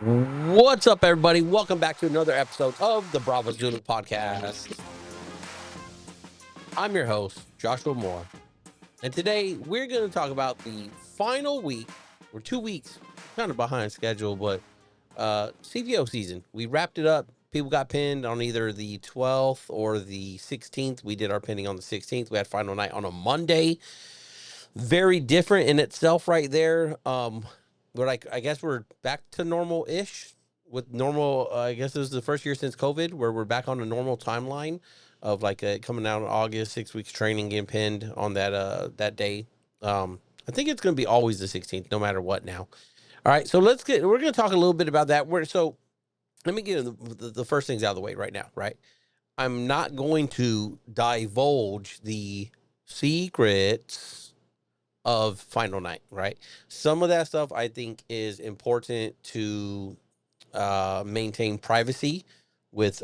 What's up, everybody? Welcome back to another episode of the Bravo Zulu podcast. I'm your host, Joshua Moore, and today we're going to talk about the final week, or 2 weeks, kind of behind schedule, but CPO season. We wrapped it up. People got pinned on either the 12th or the 16th. We did our pinning on the 16th. We had final night on a Monday. Very different in itself, right there. But I guess we're back to normal ish with normal. I guess this is the first year since COVID where we're back on a normal timeline of like coming out in August, 6 weeks training, getting pinned on that day. I think it's going to be always the 16th, no matter what. Now, all right. So we're going to talk a little bit about that. Let me get the first things out of the way right now. Right. I'm not going to divulge the secrets of final night, right? Some of that stuff I think is important to maintain privacy with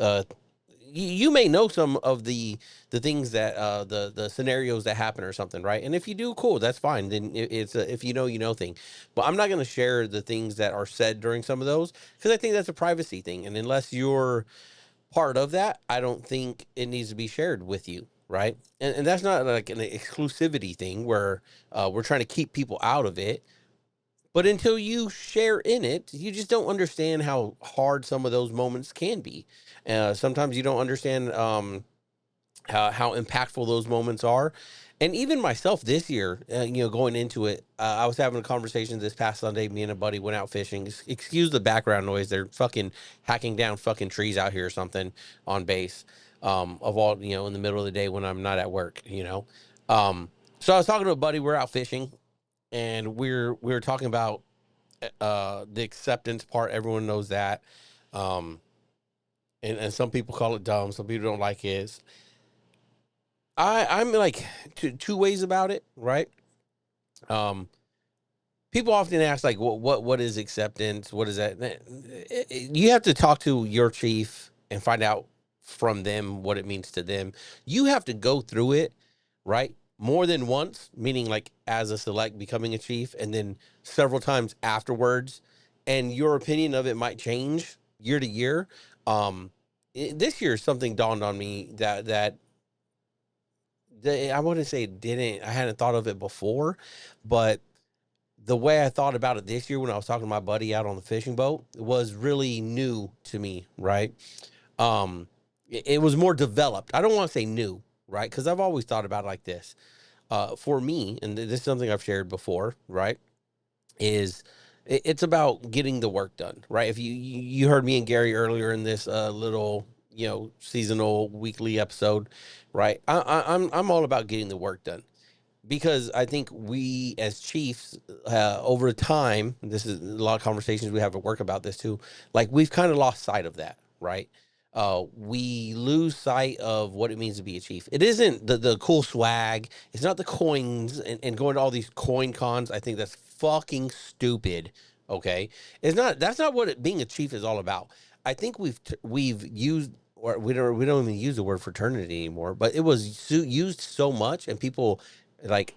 you may know some of the things that the scenarios that happen or something, right? And if you do, cool, that's fine. Then it's a if you know thing. But I'm not going to share the things that are said during some of those because I think that's a privacy thing, and unless you're part of that, I don't think it needs to be shared with you, right? And that's not like an exclusivity thing where we're trying to keep people out of it. But until you share in it, you just don't understand how hard some of those moments can be. Sometimes you don't understand how impactful those moments are. And even myself this year, going into it, I was having a conversation this past Sunday. Me and a buddy went out fishing. Excuse the background noise. They're fucking hacking down fucking trees out here or something on base. Of all, in the middle of the day when I'm not at work. So I was talking to a buddy. We're out fishing, and we're talking about the acceptance part. Everyone knows that. Um, and some people call it dumb. Some people don't like it. I'm like two ways about it, right? Um, People often ask like, what is acceptance? What is that? You have to talk to your chief and find out from them what it means to them. You have to go through it, right? More than once, meaning like as a select becoming a chief, and then several times afterwards, and your opinion of it might change year to year. This year something dawned on me that I wouldn't say it didn't. I hadn't thought of it before, but the way I thought about it this year when I was talking to my buddy out on the fishing boat was really new to me, right? It was more developed. I don't want to say new, right? Because I've always thought about it like this. For me, and this is something I've shared before, right? Is it's about getting the work done, right? If you heard me and Gary earlier in this little seasonal weekly episode, right? I'm all about getting the work done because I think we as chiefs, over time, this is a lot of conversations we have at work about this too. Like we've kind of lost sight of that, right? We lose sight of what it means to be a chief. It isn't the cool swag. It's not the coins and going to all these coin cons. I think that's fucking stupid. Okay, it's not. That's not what being a chief is all about. I think we've used or we don't even use the word fraternity anymore. But it was used so much, and people like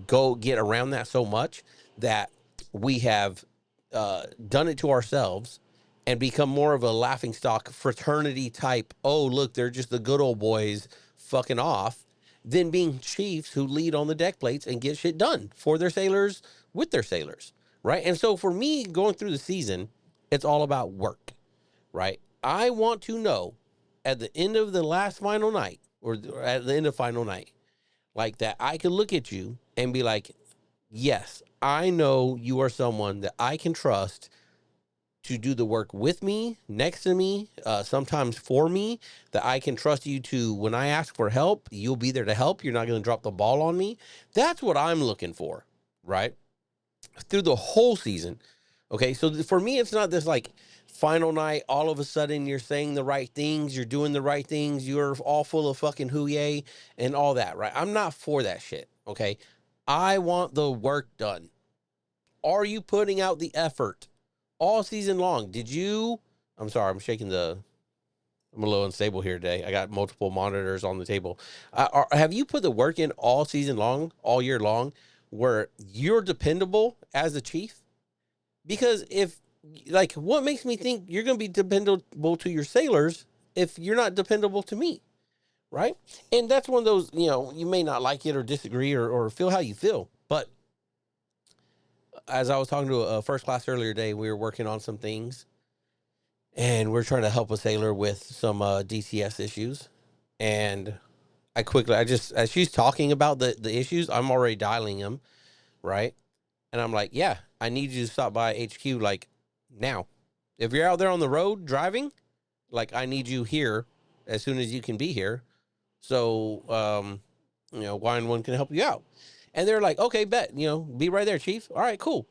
go get around that so much that we have done it to ourselves and become more of a laughing stock fraternity type. Oh, look, they're just the good old boys fucking off than being chiefs who lead on the deck plates and get shit done for their sailors with their sailors. Right. And so for me going through the season, it's all about work. Right. I want to know at the end of the last final night or at the end of final night, like that I could look at you and be like, yes, I know you are someone that I can trust to do the work with me, next to me, sometimes for me, that I can trust you to, when I ask for help, you'll be there to help. You're not going to drop the ball on me. That's what I'm looking for, right? Through the whole season. Okay. So for me, it's not this like final night, all of a sudden you're saying the right things, you're doing the right things, you're all full of fucking hooyah and all that, right? I'm not for that shit. Okay. I want the work done. Are you putting out the effort all season long? I'm sorry, I'm a little unstable here today. I got multiple monitors on the table. Have you put the work in all season long, all year long, where you're dependable as a chief? Because like, what makes me think you're going to be dependable to your sailors if you're not dependable to me? Right. And that's one of those, you may not like it or disagree or feel how you feel. But as I was talking to a first class earlier today, we were working on some things and we're trying to help a sailor with some DTS issues. And I just, as she's talking about the issues, I'm already dialing them. Right. And I'm like, yeah, I need you to stop by HQ like now. If you're out there on the road driving, like, I need you here as soon as you can be here. So, Y1 can help you out. And they're like, okay, bet, be right there, chief. All right, cool.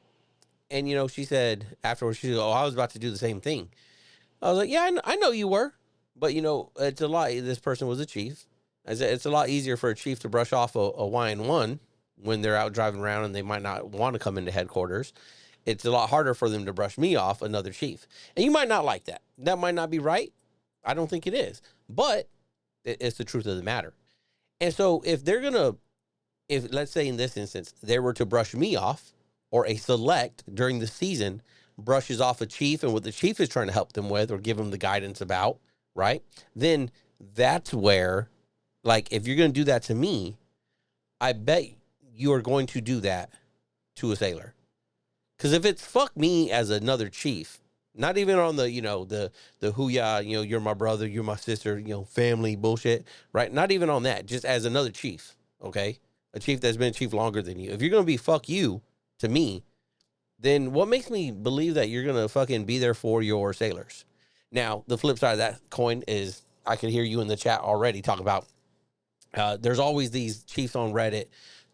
And, she said afterwards, she said, oh, I was about to do the same thing. I was like, yeah, I know you were. But, it's a lot. This person was a chief. I said, it's a lot easier for a chief to brush off a Y1 when they're out driving around and they might not want to come into headquarters. It's a lot harder for them to brush me off, another chief. And you might not like that. That might not be right. I don't think it is. But it's the truth of the matter. And so if let's say in this instance, they were to brush me off, or a select during the season brushes off a chief and what the chief is trying to help them with or give them the guidance about, right? Then that's where, like, if you're going to do that to me, I bet you are going to do that to a sailor. Because if it's fuck me as another chief, not even on the, the hoo-yah, you're my brother, you're my sister, family bullshit, right? Not even on that, just as another chief, okay? A chief that's been a chief longer than you. If you're going to be fuck you to me, then what makes me believe that you're going to fucking be there for your sailors? Now, the flip side of that coin is I can hear you in the chat already talk about there's always these chiefs on Reddit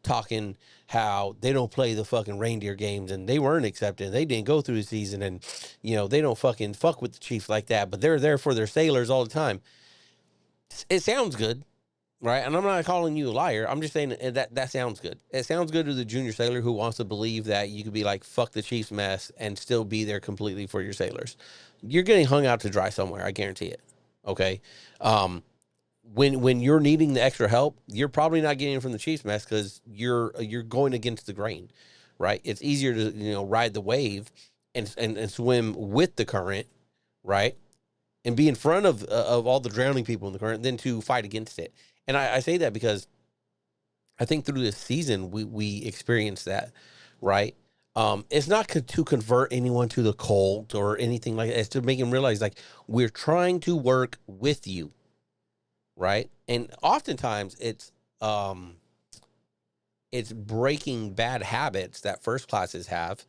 talking how they don't play the fucking reindeer games and they weren't accepted. They didn't go through the season and, they don't fucking fuck with the chiefs like that, but they're there for their sailors all the time. It sounds good, right? And I'm not calling you a liar. I'm just saying that sounds good. It sounds good to the junior sailor who wants to believe that you could be like, fuck the chief's mess and still be there completely for your sailors. You're getting hung out to dry somewhere. I guarantee it. Okay. When you're needing the extra help, you're probably not getting it from the Chiefs mess because you're going against the grain, right? It's easier to ride the wave and swim with the current, right? And be in front of all the drowning people in the current than to fight against it. And I say that because I think through this season we experienced that, right? It's not to convert anyone to the cult or anything like that. It's to make them realize like we're trying to work with you, right? And oftentimes it's breaking bad habits that first classes have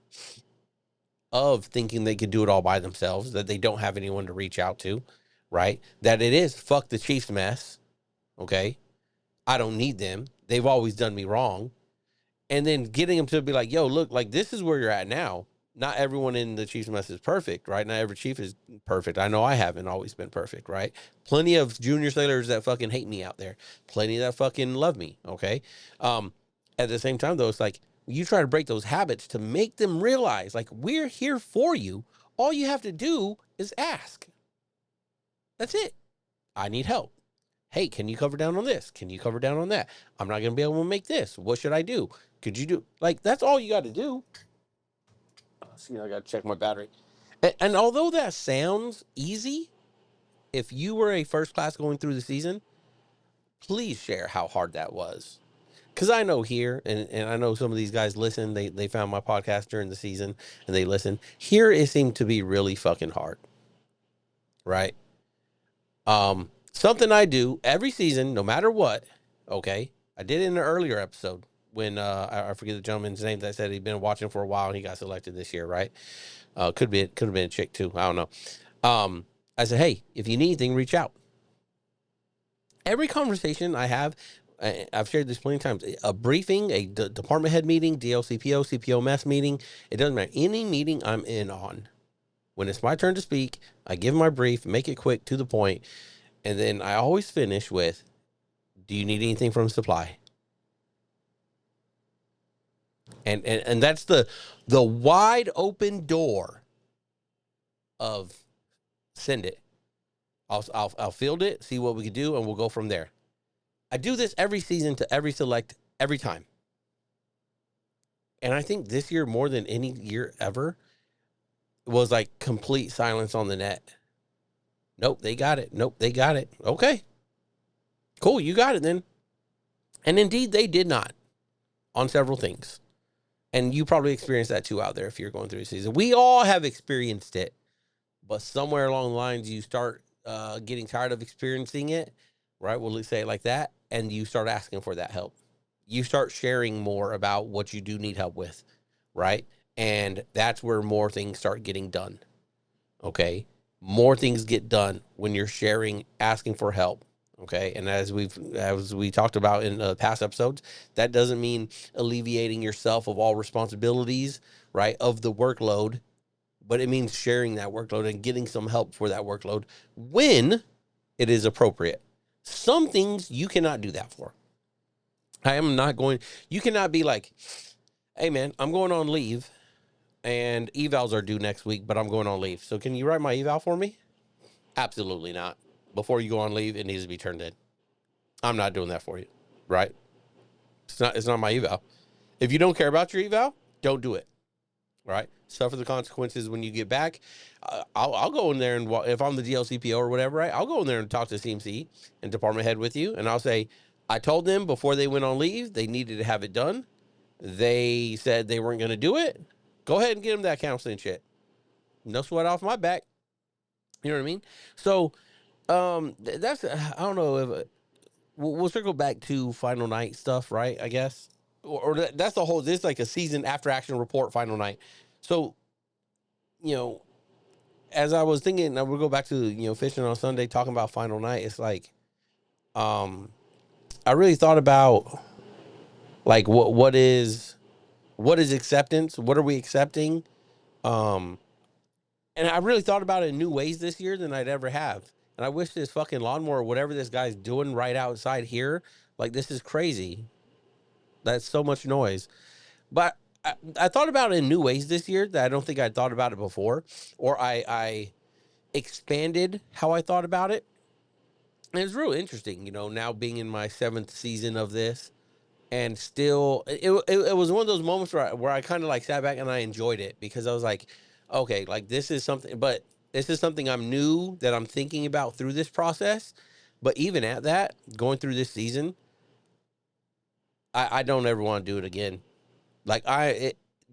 of thinking they could do it all by themselves, that they don't have anyone to reach out to, right? That it is fuck the Chiefs mess, okay? I don't need them. They've always done me wrong. And then getting them to be like, yo, look, like this is where you're at now. Not everyone in the Chiefs mess is perfect, right? Not every chief is perfect. I know I haven't always been perfect, right? Plenty of junior sailors that fucking hate me out there. Plenty that fucking love me, okay? At the same time, though, it's like you try to break those habits to make them realize, like, we're here for you. All you have to do is ask. That's it. I need help. Hey, can you cover down on this? Can you cover down on that? I'm not going to be able to make this. What should I do? Could you do? Like, that's all you got to do. See, I got to check my battery. And although that sounds easy, if you were a first class going through the season, please share how hard that was. Because I know here, and I know some of these guys listen, they found my podcast during the season and they listen. Here it seemed to be really fucking hard. Right? Something I do every season, no matter what, okay? I did it in an earlier episode when I forget the gentleman's name that said he'd been watching for a while and he got selected this year, right? Could have been a chick too. I don't know. I said, hey, if you need anything, reach out. Every conversation I have, I've shared this plenty of times. A briefing, a department head meeting, DLCPO, CPO mess meeting. It doesn't matter. Any meeting I'm in on. When it's my turn to speak, I give my brief, make it quick to the point, and then I always finish with, do you need anything from supply? And that's the wide open door of send it. I'll field it, see what we can do, and we'll go from there. I do this every season to every select every time. And I think this year more than any year ever, was like complete silence on the net. Nope, they got it. Nope, they got it. Okay, cool, you got it then. And indeed, they did not on several things. And you probably experienced that too out there if you're going through the season. We all have experienced it, but somewhere along the lines, you start getting tired of experiencing it, right? We'll say it like that. And you start asking for that help. You start sharing more about what you do need help with, right? And that's where more things start getting done. Okay. More things get done when you're sharing, asking for help. Okay. And as we talked about in past episodes, that doesn't mean alleviating yourself of all responsibilities, right? Of the workload, but it means sharing that workload and getting some help for that workload when it is appropriate. Some things you cannot do that for. I am not going, you cannot be like, hey man, I'm going on leave and evals are due next week, but I'm going on leave. So can you write my eval for me? Absolutely not. Before you go on leave, it needs to be turned in. I'm not doing that for you, right? It's not my eval. If you don't care about your eval, don't do it. Right? Suffer the consequences when you get back. I'll go in there and if I'm the DLCPO or whatever, right? I'll go in there and talk to CMC and department head with you, and I'll say, I told them before they went on leave they needed to have it done. They said they weren't going to do it. Go ahead and get them that counseling shit. No sweat off my back. You know what I mean? So that's I don't know if we'll circle back to final night stuff, right? I guess, or that's the whole. This is like a season after action report final night. So you know, as I was thinking, I would go back to fishing on Sunday, talking about final night. It's like, um, I really thought about like what is acceptance? What are we accepting? Um, and I really thought about it in new ways this year than I'd ever have. And I wish this fucking lawnmower, whatever this guy's doing right outside here, like this is crazy. That's so much noise. But I thought about it in new ways this year that I don't think I'd thought about it before, or I expanded how I thought about it. And it's real interesting, now being in my seventh season of this, and still, it was one of those moments where I kind of like sat back and I enjoyed it because I was like, okay, like this is something, but this is something I'm new that I'm thinking about through this process. But even at that, going through this season, I don't ever want to do it again. Like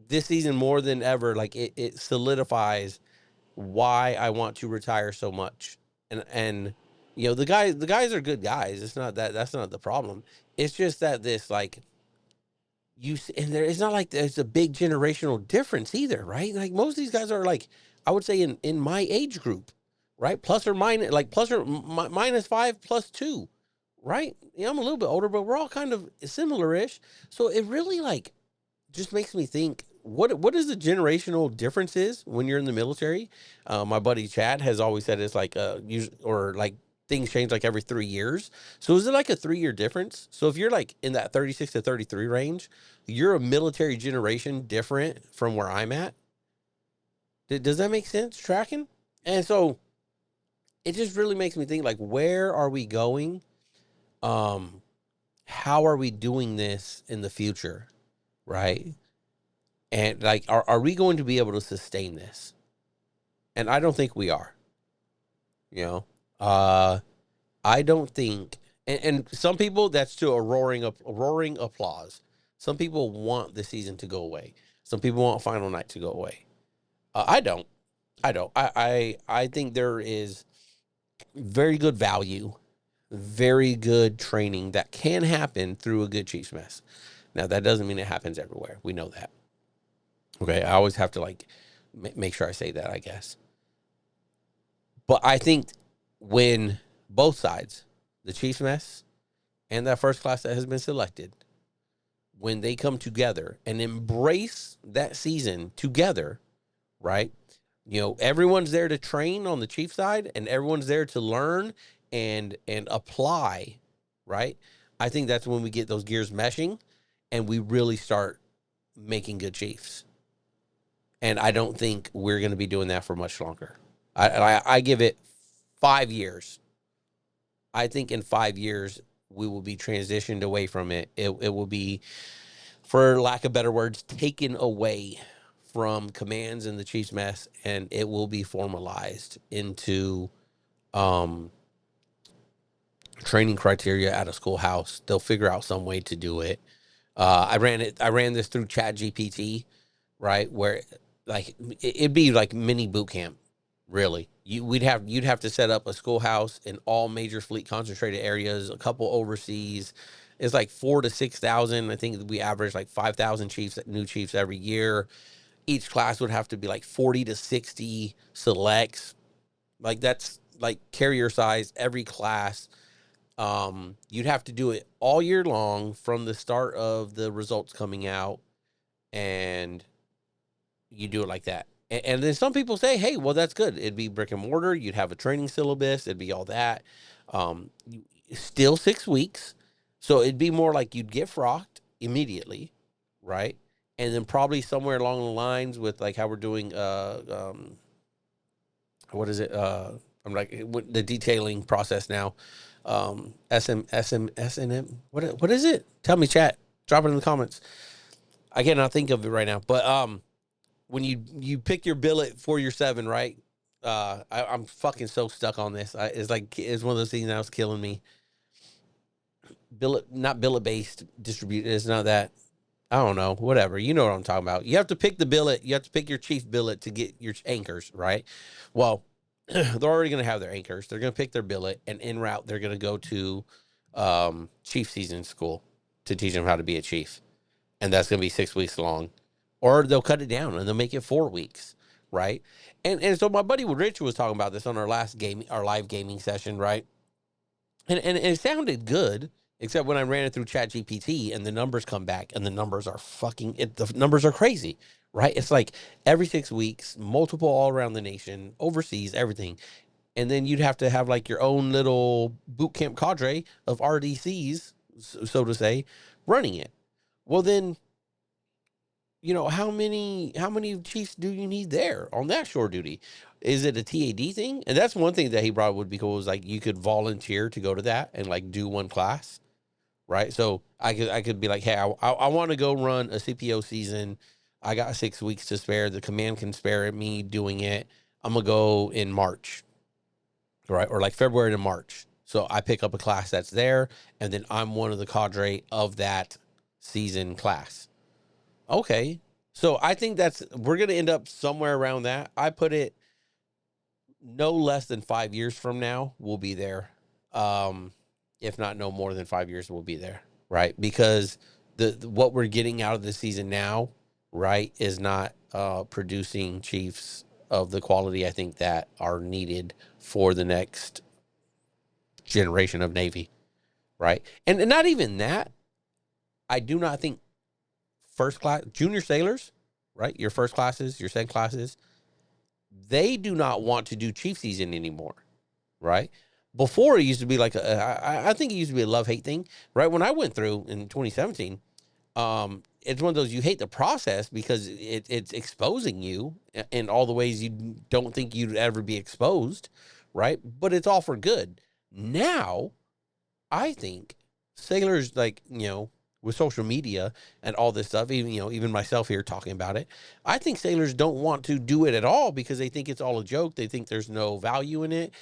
this season more than ever, like it solidifies why I want to retire so much. And the guys are good guys. It's not that's not the problem. It's just that this like and there it's not like there's a big generational difference either, right? Like most of these guys are like I would say in my age group, right? Plus or minus like plus or minus 5 plus 2, right? Yeah, I'm a little bit older, but we're all kind of similar-ish. So it really like just makes me think what is the generational differences when you're in the military. My buddy Chad has always said it's like or like things change like every 3 years. So is it like a 3 year difference? So if you're like in that 36 to 33 range, you're a military generation different from where I'm at. Does that make sense tracking? And so it just really makes me think like where are we going? um how are we doing this in the future, right? And like, are we going to be able to sustain this? And I don't think we are. You know, uh, I don't think. And some people that's to a roaring applause. Some people want the season to go away. Some people want final night to go away. I don't. I don't. I think there is very good value, very good training that can happen through a good Chiefs mess. Now that doesn't mean it happens everywhere. We know that. Okay, I always have to like make sure I say that, I guess. But I think when both sides, the Chiefs mess and that first class that has been selected, when they come together and embrace that season together, right? Everyone's there to train on the Chiefs side and everyone's there to learn and apply, right? I think that's when we get those gears meshing and we really start making good Chiefs. And I don't think we're going to be doing that for much longer. I give it 5 years. I think in 5 years we will be transitioned away from it. It will be, for lack of better words, taken away from commands in the Chiefs mess, and it will be formalized into um, training criteria at a schoolhouse. They'll figure out some way to do it. I ran this through Chat GPT, right? Where like it'd be like mini boot camp, really. You'd have to set up a schoolhouse in all major fleet concentrated areas, a couple overseas. It's like 4 to 6,000. I think we average like 5,000 new chiefs every year. Each class would have to be like 40 to 60 selects. Like that's like carrier size every class. You'd have to do it all year long from the start of the results coming out, and you do it like that. And then some people say, hey, well, that's good. It'd be brick and mortar. You'd have a training syllabus. It'd be all that. Still 6 weeks. So it'd be more like you'd get frocked immediately, right? And then probably somewhere along the lines with like how we're doing, what is it? I'm like the detailing process now. SNM. What is it? Tell me, chat. Drop it in the comments. I cannot think of it right now. But when you pick your billet for your 7, right? I'm fucking so stuck on this. It's one of those things that was killing me. Not billet based distribute. It's not that. I don't know. Whatever. You know what I'm talking about. You have to pick the billet. You have to pick your chief billet to get your anchors, right? Well, they're already going to have their anchors. They're going to pick their billet, and en route, they're going to go to chief season school to teach them how to be a chief. And that's going to be 6 weeks long. Or they'll cut it down and they'll make it 4 weeks, right? And so my buddy Rich was talking about this on our live gaming session, right? And it sounded good, except when I ran it through ChatGPT and the numbers come back, and the numbers are the numbers are crazy, right? It's like every 6 weeks, multiple all around the nation, overseas, everything. And then you'd have to have like your own little boot camp cadre of RDCs, so to say, running it. Well, then, how many chiefs do you need there on that shore duty? Is it a TAD thing? And that's one thing that he brought would be cool, is like you could volunteer to go to that and like do one class, right? So I could be like, hey, I want to go run a CPO season. I got 6 weeks to spare. The command can spare me doing it. I'm gonna go in March, right? Or like February to March. So I pick up a class that's there, and then I'm one of the cadre of that season class. Okay. So I think we're going to end up somewhere around that. I put it no less than 5 years from now, we'll be there. Um, if not no more than 5 years, we'll be there. Right. Because what we're getting out of the season now, right, is not producing chiefs of the quality I think that are needed for the next generation of Navy. Right. And not even that. I do not think first class junior sailors, right? Your first classes, your second classes, they do not want to do chief season anymore, right? Before it used to be like I think it used to be a love-hate thing, right? When I went through in 2017, it's one of those, you hate the process because it's exposing you in all the ways you don't think you'd ever be exposed, right? But it's all for good. Now, I think sailors, like, with social media and all this stuff, even myself here talking about it, I think sailors don't want to do it at all because they think it's all a joke. They think there's no value in it.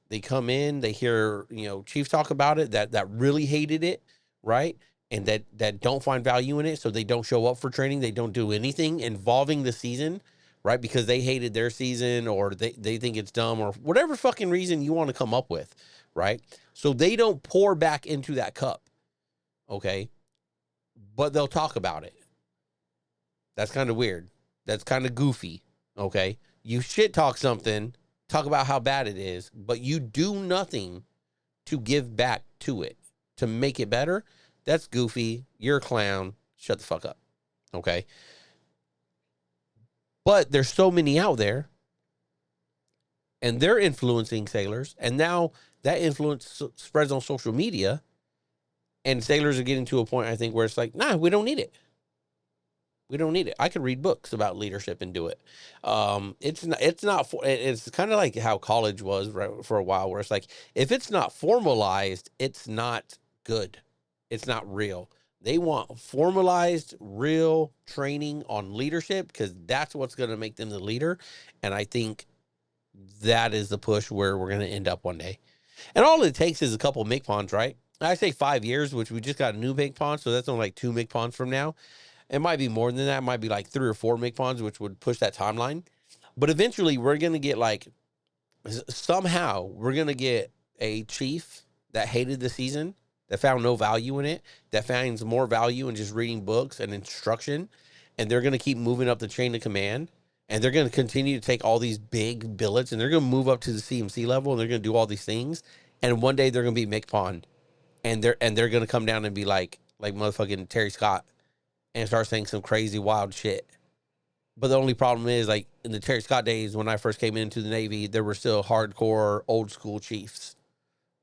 They come in, they hear, chief talk about it that really hated it, right? And that don't find value in it, so they don't show up for training. They don't do anything involving the season, right? Because they hated their season, or they think it's dumb, or whatever fucking reason you want to come up with, right? So they don't pour back into that cup, okay? But they'll talk about it. That's kind of weird. That's kind of goofy, okay? You shit talk something, talk about how bad it is, but you do nothing to give back to it, to make it better. That's goofy. You're a clown. Shut the fuck up, okay? But there's so many out there, and they're influencing sailors, and now that influence spreads on social media, and sailors are getting to a point, I think, where it's like, nah, we don't need it. We don't need it. I could read books about leadership and do it. It's kind of like how college was, right, for a while, where it's like, if it's not formalized, it's not good. It's not real. They want formalized, real training on leadership because that's what's going to make them the leader. And I think that is the push where we're going to end up one day. And all it takes is a couple of MIG right? I say 5 years, which we just got a new MIG so that's only like two MIG from now. It might be more than that. It might be like 3 or 4 MIG which would push that timeline. But eventually, we're going to get like somehow we're going to get a chief that hated the season, that found no value in it, that finds more value in just reading books and instruction. And they're going to keep moving up the chain of command. And they're going to continue to take all these big billets and they're going to move up to the CMC level and they're going to do all these things. And one day they're going to be MCPON and they're going to come down and be like motherfucking Terry Scott and start saying some crazy wild shit. But the only problem is, like, in the Terry Scott days when I first came into the Navy, there were still hardcore old school chiefs,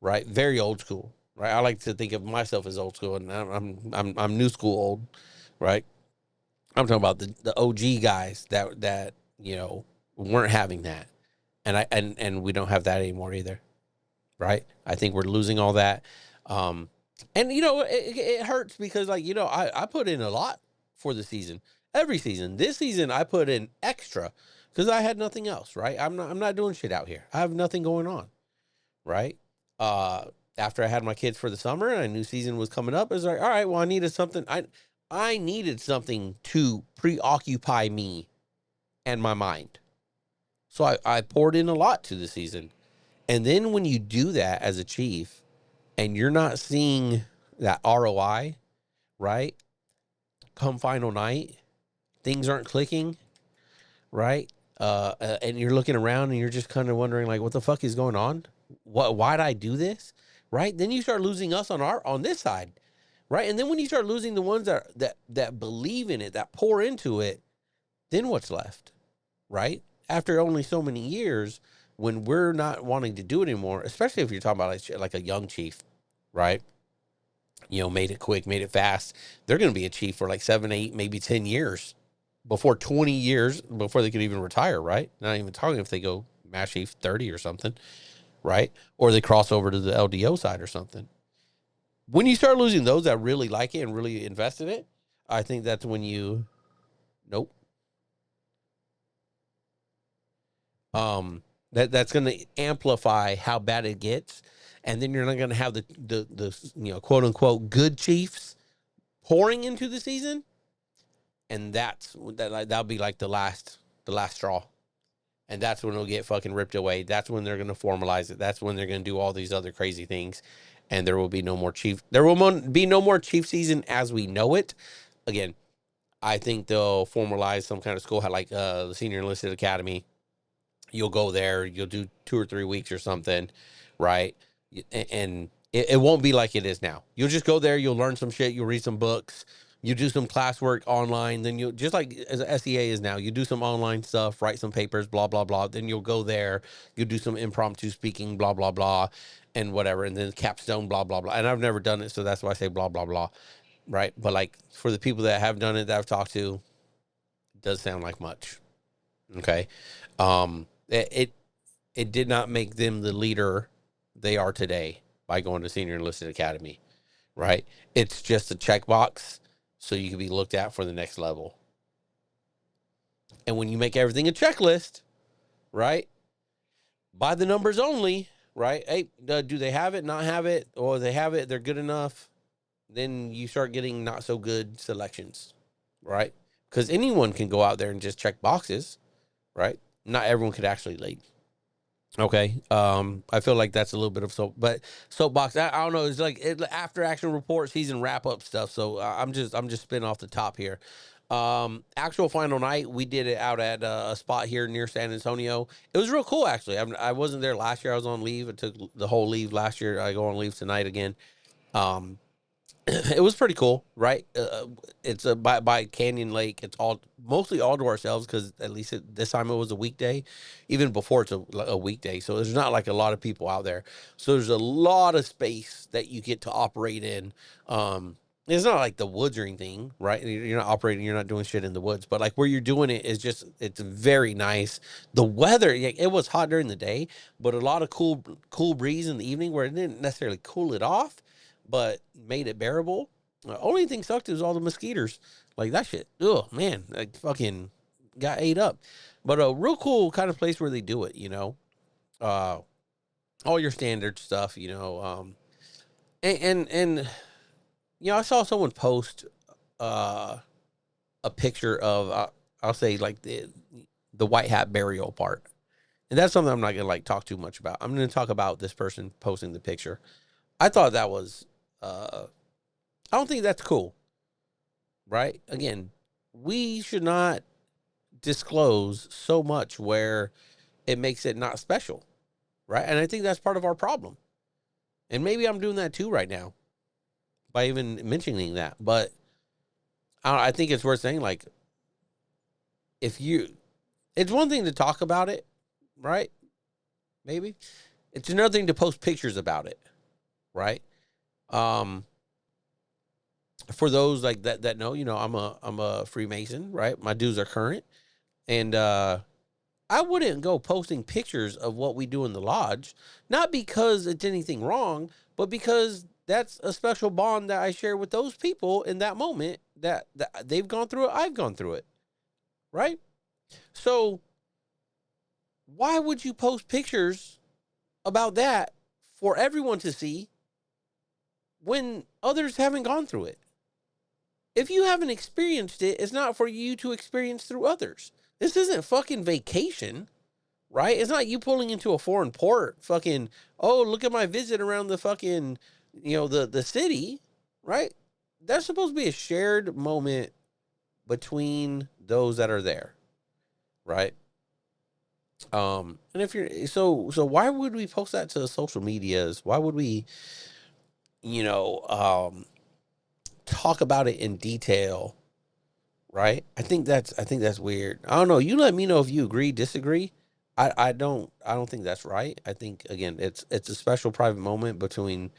right? Very old school, right? I like to think of myself as old school, and I'm new school old, right? I'm talking about the OG guys that weren't having that, and we don't have that anymore either, right? I think we're losing all that, um, and it hurts because I put in a lot for the season. Every season. This season I put in extra because I had nothing else, right? I'm not doing shit out here. I have nothing going on, right? Uh After I had my kids for the summer and I knew season was coming up, I was like, all right, well, I needed something to preoccupy me and my mind. So I poured in a lot to the season. And then when you do that as a chief and you're not seeing that ROI, right? Come final night, things aren't clicking, right? And you're looking around and you're just kind of wondering, like, what the fuck is going on? Why'd I do this? Right? Then you start losing us on this side, right? And then when you start losing the ones that believe in it, that pour into it, then what's left, right? After only so many years, when we're not wanting to do it anymore, especially if you're talking about like a young chief, right? Made it quick, made it fast. They're going to be a chief for like 7, 8, maybe 10 years before 20 years before they could even retire, right? Not even talking if they go Master Chief 30 or something, right? Or they cross over to the LDO side or something. When you start losing those that really like it and really invest in it, I think that's when nope. That's going to amplify how bad it gets. And then you're not going to have the quote unquote good chiefs pouring into the season. And that'll be like the last straw. And that's when it'll get fucking ripped away. That's when they're going to formalize it. That's when they're going to do all these other crazy things. And there will be no more chief. There will be no more chief season as we know it. Again, I think they'll formalize some kind of school, like the Senior Enlisted Academy. You'll go there. You'll do 2 or 3 weeks or something, right? And it won't be like it is now. You'll just go there. You'll learn some shit. You'll read some books. You do some classwork online, then you just like as SEA is now, you do some online stuff, write some papers, blah, blah, blah. Then you'll go there, you do some impromptu speaking, blah, blah, blah, and whatever. And then capstone, blah, blah, blah. And I've never done it, so that's why I say blah, blah, blah. Right. But like for the people that have done it that I've talked to, it does sound like much. Okay. It did not make them the leader they are today by going to Senior Enlisted Academy. Right. It's just a checkbox so you can be looked at for the next level. And when you make everything a checklist, right, by the numbers only, right? Hey, do they have it, not have it, or they have it, they're good enough? Then you start getting not so good selections, right? Because anyone can go out there and just check boxes, right? Not everyone could actually lead. Okay. I feel like that's a little bit of soapbox. I don't know. It's like after action report, season wrap up stuff. So I'm just spinning off the top here. Actual final night, we did it out at a spot here near San Antonio. It was real cool, actually. I wasn't there last year. I was on leave. I took the whole leave last year. I go on leave tonight again. Um, it was pretty cool, right? It's by Canyon Lake. It's mostly all to ourselves because at least this time it was a weekday, even before it's a weekday. So there's not like a lot of people out there. So there's a lot of space that you get to operate in. It's not like the woods or anything, right? You're not operating, you're not doing shit in the woods, but like where you're doing it is it's very nice. The weather, it was hot during the day, but a lot of cool breeze in the evening where it didn't necessarily cool it off but made it bearable. The only thing sucked is all the mosquitoes. Like that shit. Oh man, like fucking got ate up. But a real cool kind of place where they do it. Uh, all your standard stuff. And I saw someone post uh a picture of I'll say like the white hat burial part. And that's something I'm not gonna like talk too much about. I'm gonna talk about this person posting the picture. I thought that was I don't think that's cool. Right? Again, we should not disclose so much where it makes it not special. Right? And I think that's part of our problem. And maybe I'm doing that too right now by even mentioning that. But I think it's worth saying, like, if you, it's one thing to talk about it, right? Maybe it's another thing to post pictures about it, right? Um, for those like that know, I'm a Freemason, right? My dues are current, and I wouldn't go posting pictures of what we do in the lodge, not because it's anything wrong, but because that's a special bond that I share with those people in that moment that they've gone through it, I've gone through it, right? So why would you post pictures about that for everyone to see when others haven't gone through it? If you haven't experienced it, it's not for you to experience through others. This isn't fucking vacation, right? It's not you pulling into a foreign port, fucking, oh, look at my visit around the fucking, the city, right? That's supposed to be a shared moment between those that are there, right? And if you're so why would we post that to the social medias? Why would we, you know, um, talk about it in detail, right? I think that's weird. I don't know. You let me know if you agree, disagree. I don't think that's right. I think again, it's a special private moment between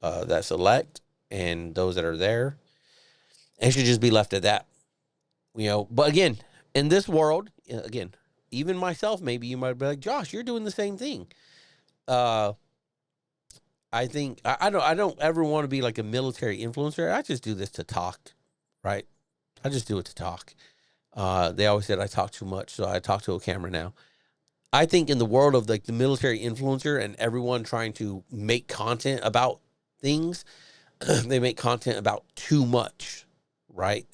that select and those that are there. And it should just be left at that. But again, in this world, again, even myself, maybe you might be like, Josh, you're doing the same thing. Uh I think I don't ever want to be like a military influencer. I just do this to talk, right? I just do it to talk. They always said I talk too much, so I talk to a camera now. I think in the world of like the military influencer and everyone trying to make content about things, they make content about too much, right?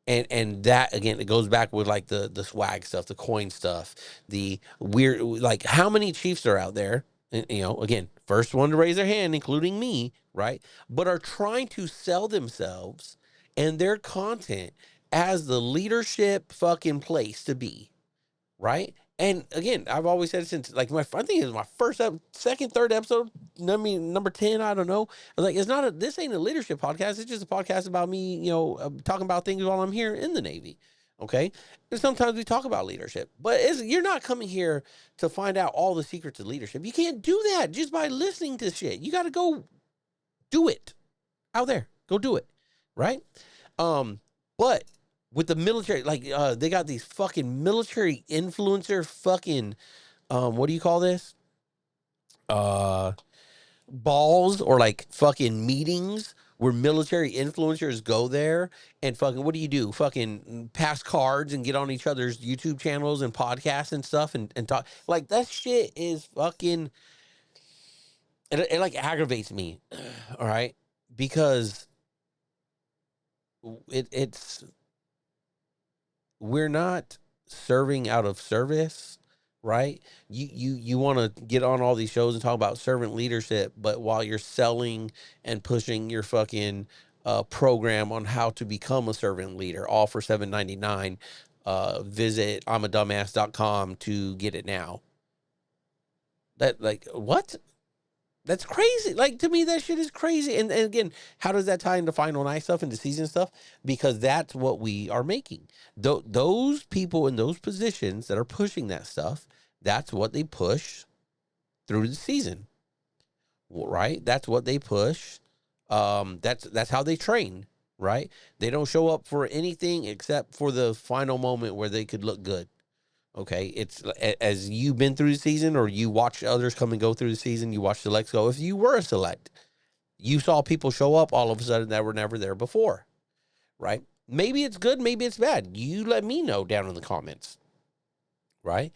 And that again, it goes back with like the swag stuff, the coin stuff, the weird, like how many chiefs are out there, and, again, first one to raise their hand, including me, right? But are trying to sell themselves and their content as the leadership fucking place to be, right? And again, I've always said since like I think it was my first, second, third episode, I mean, number 10, I don't know. I was like, this ain't a leadership podcast. It's just a podcast about me, talking about things while I'm here in the Navy. Okay. And sometimes we talk about leadership, but you're not coming here to find out all the secrets of leadership. You can't do that just by listening to shit. You got to go do it out there. Go do it. Right. But with the military, like they got these fucking military influencer fucking what do you call this? Uh balls or like fucking meetings where military influencers go there and fucking what do you do? Fucking pass cards and get on each other's YouTube channels and podcasts and stuff and talk like that shit is fucking it like aggravates me. All right. Because it's we're not serving out of service, right? You want to get on all these shows and talk about servant leadership, but while you're selling and pushing your fucking program on how to become a servant leader, all for $7.99. Visit imadumbass.com to get it now. That like what? That's crazy. Like to me, that shit is crazy. And again, how does that tie into Final Night stuff and the season stuff? Because that's what we are making. Those people in those positions that are pushing that stuff, that's what they push through the season, right? That's what they push. That's how they train, right? They don't show up for anything except for the final moment where they could look good. Okay, it's as you've been through the season, or you watch others come and go through the season. You watch selects go. If you were a select, You saw people show up all of a sudden that were never there before, right? Maybe it's good, maybe it's bad. You let me know down in the comments, right?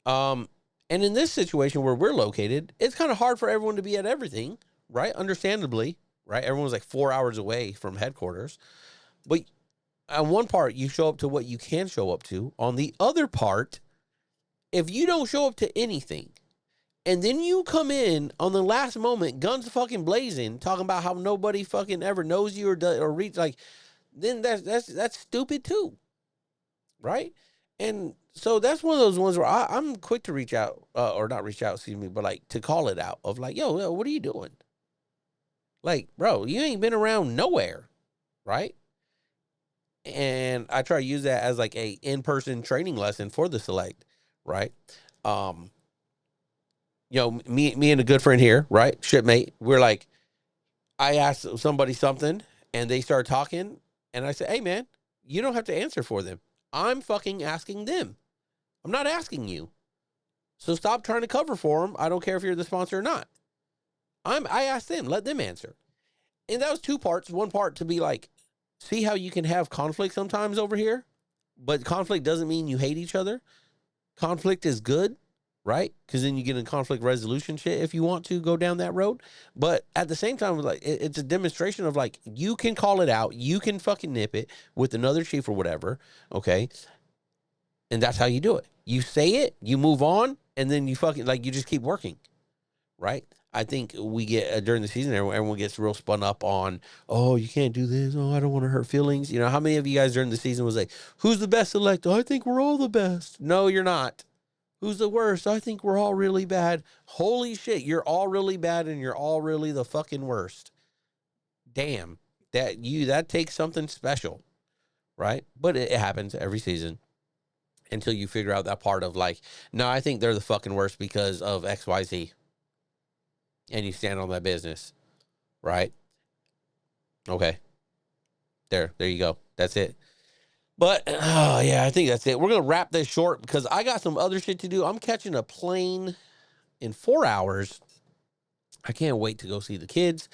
And in this situation where we're located, it's kind of hard for everyone to be at everything, right? Understandably, right? Everyone's like 4 hours away from headquarters. But on one part, you show up to what you can show up to. On the other part, if you don't show up to anything, and then you come in on the last moment, guns fucking blazing, talking about how nobody fucking ever knows you or reach, like, then that's stupid too, right? And so that's one of those ones where I'm quick to reach out, or not reach out, excuse me, but like to call it out of like, yo, what are you doing? Like, bro, you ain't been around nowhere, right? And I try to use that as like a in-person training lesson for the select, right? Um, me and a good friend here, right? Shipmate, we're like, I asked somebody something and they start talking, and I say, hey man, you don't have to answer for them. I'm fucking asking them. I'm not asking you. So stop trying to cover for them. I don't care if you're the sponsor or not. I asked them, let them answer. And that was two parts. One part to be like, see how you can have conflict sometimes over here, but conflict doesn't mean you hate each other. Conflict is good, right? Because then you get in conflict resolution shit if you want to go down that road. But at the same time, like, it's a demonstration of like, you can call it out, you can fucking nip it with another chief or whatever, okay? And that's how you do it. You say it, you move on, and then you fucking, like, you just keep working, right? I think we get, during the season, everyone gets real spun up on, oh, you can't do this. Oh, I don't want to hurt feelings. You know, how many of you guys during the season was like, who's the best select? I think we're all the best. No, you're not. Who's the worst? I think we're all really bad. Holy shit, you're all really bad and you're all really the fucking worst. Damn. That takes something special, right? But it happens every season until you figure out that part of like, no, I think they're the fucking worst because of XYZ. And you stand on that business, right? Okay. There you go. That's it. But, oh, yeah, I think that's it. We're going to wrap this short because I got some other shit to do. I'm catching a plane in 4 hours. I can't wait to go see the kids.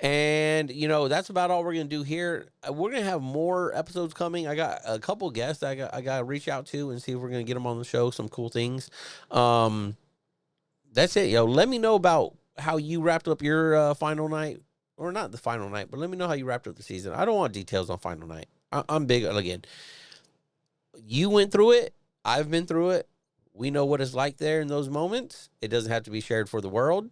And, that's about all we're going to do here. We're going to have more episodes coming. I got a couple guests I got to reach out to and see if we're going to get them on the show, some cool things. That's it, yo. Let me know about how you wrapped up your final night. Or not the final night, but let me know how you wrapped up the season. I don't want details on final night. I'm big, again. You went through it. I've been through it. We know what it's like there in those moments. It doesn't have to be shared for the world.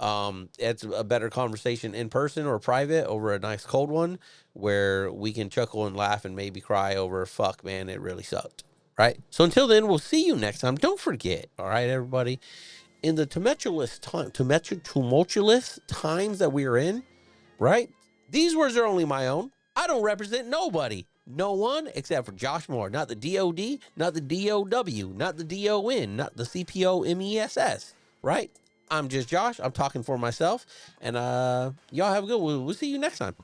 It's a better conversation in person or private over a nice cold one where we can chuckle and laugh and maybe cry over, fuck, man, it really sucked. Right? So until then, we'll see you next time. Don't forget, all right, everybody, in the tumultuous times that we are in, right? These words are only my own. I don't represent nobody. No one except for Josh Moore. Not the DOD, not the DOW, not the DON, not the CPO MESS, right? I'm just Josh. I'm talking for myself. And y'all have a good one. We'll see you next time.